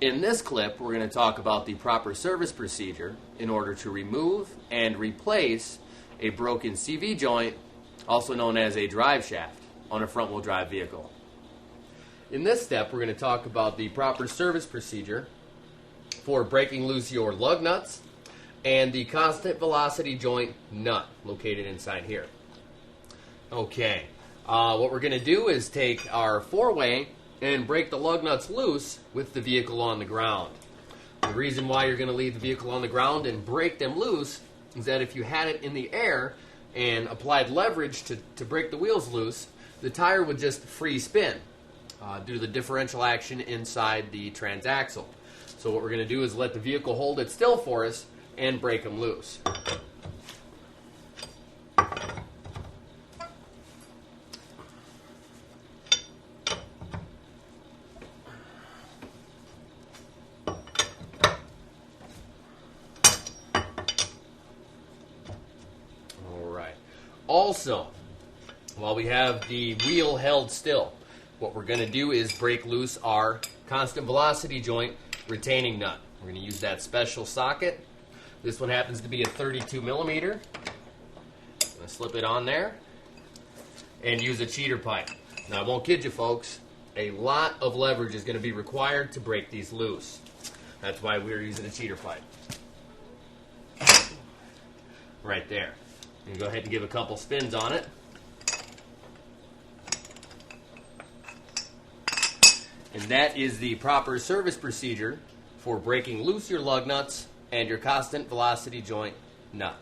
In this clip, we're going to talk about the proper service procedure in order to remove and replace a broken CV joint, also known as a drive shaft, on a front-wheel drive vehicle. In this step, we're going to talk about the proper service procedure for breaking loose your lug nuts and the constant velocity joint nut located inside here. Okay, what we're going to do is take our four-way and break the lug nuts loose with the vehicle on the ground. The reason why you're going to leave the vehicle on the ground and break them loose is that if you had it in the air and applied leverage to break the wheels loose, the tire would just free spin due to the differential action inside the transaxle. So what we're going to do is let the vehicle hold it still for us and break them loose. Also, while we have the wheel held still, what we're going to do is break loose our constant velocity joint retaining nut. We're going to use that special socket. This one happens to be a 32 millimeter. I'm going to slip it on there and use a cheater pipe. Now, I won't kid you, folks. A lot of leverage is going to be required to break these loose. That's why we're using a cheater pipe. Right there. You go ahead and give a couple spins on it. And that is the proper service procedure for breaking loose your lug nuts and your constant velocity joint nut.